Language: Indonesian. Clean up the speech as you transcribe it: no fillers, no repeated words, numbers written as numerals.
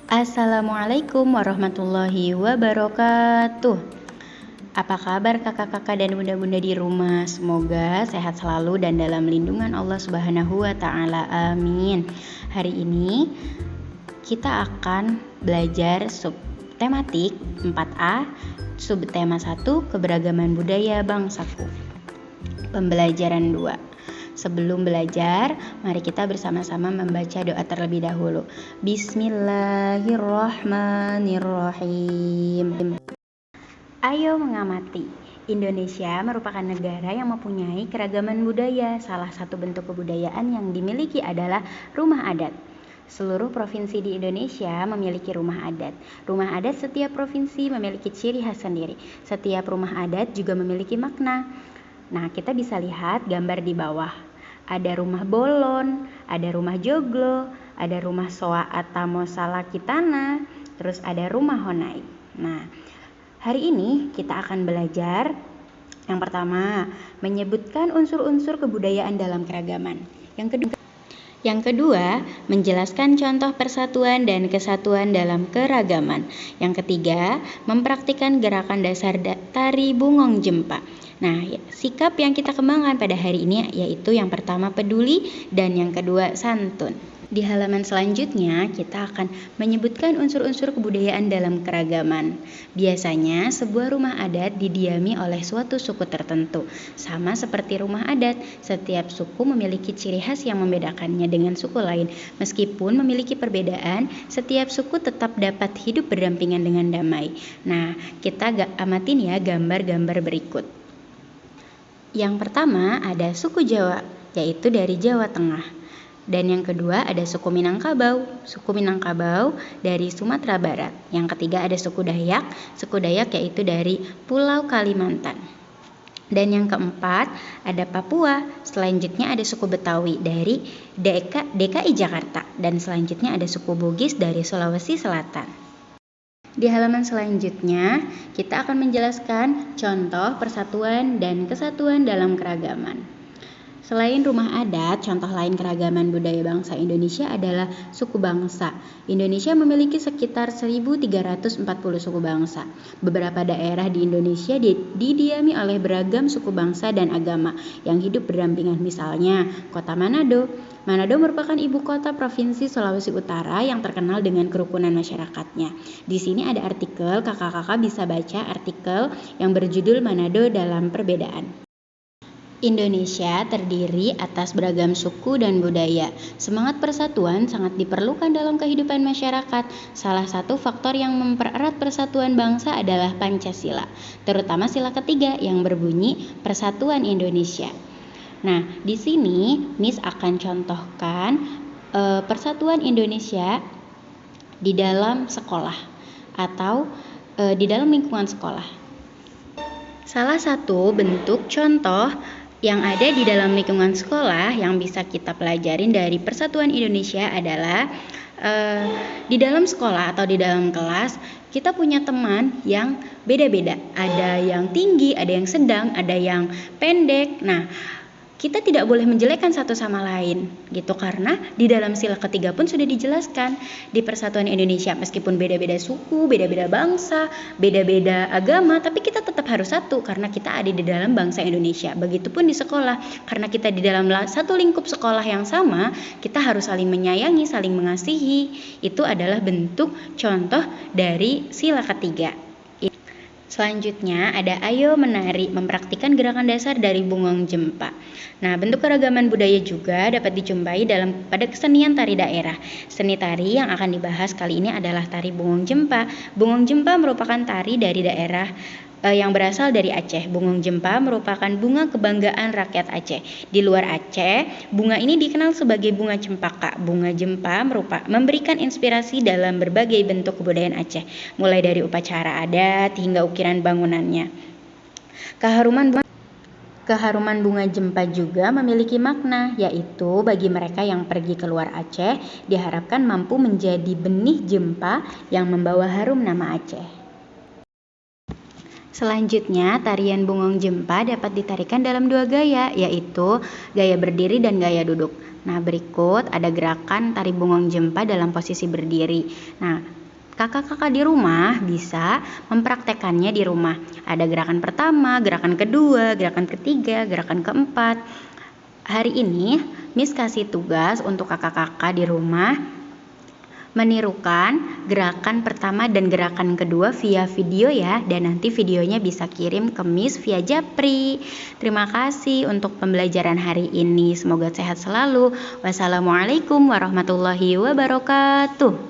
Assalamualaikum warahmatullahi wabarakatuh. Apa kabar kakak-kakak dan bunda-bunda di rumah? Semoga sehat selalu dan dalam lindungan Allah Subhanahu wa Ta'ala. Amin. Hari ini kita akan belajar sub tematik 4A, subtema 1, keberagaman budaya bangsaku. Pembelajaran 2. Sebelum belajar, mari kita bersama-sama membaca doa terlebih dahulu. Bismillahirrahmanirrahim. Ayo mengamati. Indonesia merupakan negara yang mempunyai keragaman budaya. Salah satu bentuk kebudayaan yang dimiliki adalah rumah adat. Seluruh provinsi di Indonesia memiliki rumah adat. Rumah adat setiap provinsi memiliki ciri khas sendiri. Setiap rumah adat juga memiliki makna. Nah, kita bisa lihat gambar di bawah. Ada rumah bolon, ada rumah joglo, ada rumah soa atamo salakitana, terus ada rumah honai. Nah, hari ini kita akan belajar yang pertama, menyebutkan unsur-unsur kebudayaan dalam keragaman. Yang kedua, menjelaskan contoh persatuan dan kesatuan dalam keragaman. Yang ketiga, mempraktikkan gerakan dasar tari bungong jempa. Nah, sikap yang kita kembangkan pada hari ini yaitu yang pertama peduli dan yang kedua santun. Di halaman selanjutnya, kita akan menyebutkan unsur-unsur kebudayaan dalam keragaman. Biasanya, sebuah rumah adat didiami oleh suatu suku tertentu. Sama seperti rumah adat, setiap suku memiliki ciri khas yang membedakannya dengan suku lain. Meskipun memiliki perbedaan, setiap suku tetap dapat hidup berdampingan dengan damai. Nah, kita amatin ya gambar-gambar berikut. Yang pertama ada suku Jawa, yaitu dari Jawa Tengah. Dan yang kedua ada suku Minangkabau. Suku Minangkabau dari Sumatera Barat. Yang ketiga ada suku Dayak. Suku Dayak yaitu dari Pulau Kalimantan. Dan yang keempat ada Papua. Selanjutnya ada suku Betawi dari DKI Jakarta. Dan selanjutnya ada suku Bugis dari Sulawesi Selatan. Di halaman selanjutnya kita akan menjelaskan contoh persatuan dan kesatuan dalam keragaman. Selain rumah adat, contoh lain keragaman budaya bangsa Indonesia adalah suku bangsa. Indonesia memiliki sekitar 1.340 suku bangsa. Beberapa daerah di Indonesia didiami oleh beragam suku bangsa dan agama yang hidup berdampingan. Misalnya, kota Manado. Manado merupakan ibu kota Provinsi Sulawesi Utara yang terkenal dengan kerukunan masyarakatnya. Di sini ada artikel, kakak-kakak bisa baca artikel yang berjudul Manado dalam Perbedaan. Indonesia terdiri atas beragam suku dan budaya. Semangat persatuan sangat diperlukan dalam kehidupan masyarakat. Salah satu faktor yang mempererat persatuan bangsa adalah Pancasila, terutama sila ketiga yang berbunyi Persatuan Indonesia. Nah, di sini Miss akan contohkan Persatuan Indonesia di dalam sekolah atau di dalam lingkungan sekolah. Salah satu bentuk contoh yang ada di dalam lingkungan sekolah yang bisa kita pelajarin dari Persatuan Indonesia adalah di dalam sekolah atau di dalam kelas kita punya teman yang beda-beda. Ada yang tinggi, ada yang sedang, ada yang pendek. Nah, kita tidak boleh menjelekkan satu sama lain gitu, karena di dalam sila ketiga pun sudah dijelaskan di Persatuan Indonesia meskipun beda-beda suku, beda-beda bangsa, beda-beda agama, tapi kita tetap harus satu karena kita ada di dalam bangsa Indonesia. Begitupun di sekolah, karena kita di dalam satu lingkup sekolah yang sama, kita harus saling menyayangi, saling mengasihi. Itu adalah bentuk contoh dari sila ketiga. Selanjutnya ada ayo menari, mempraktikkan gerakan dasar dari bungong jempa. Nah, bentuk keragaman budaya juga dapat dijumpai pada kesenian tari daerah. Seni tari yang akan dibahas kali ini adalah tari bungong jempa. Bungong jempa merupakan tari dari daerah yang berasal dari Aceh. Bungong jempa merupakan bunga kebanggaan rakyat Aceh. Di luar Aceh, bunga ini dikenal sebagai bunga cempaka. Bunga jempa memberikan inspirasi dalam berbagai bentuk kebudayaan Aceh, mulai dari upacara adat hingga ukiran bangunannya. Keharuman bunga jempa juga memiliki makna, yaitu bagi mereka yang pergi ke luar Aceh, diharapkan mampu menjadi benih jempa yang membawa harum nama Aceh. Selanjutnya, tarian bungong jempa dapat ditarikan dalam dua gaya, yaitu gaya berdiri dan gaya duduk. Nah, berikut ada gerakan tari bungong jempa dalam posisi berdiri. Nah, Kakak-kakak di rumah bisa mempraktekannya di rumah. Ada gerakan pertama, gerakan kedua, gerakan ketiga, gerakan keempat. Hari ini Miss kasih tugas untuk kakak-kakak di rumah menirukan gerakan pertama dan gerakan kedua via video ya, dan nanti videonya bisa kirim ke Miss via Japri. Terima kasih untuk pembelajaran hari ini, semoga sehat selalu. Wassalamualaikum warahmatullahi wabarakatuh.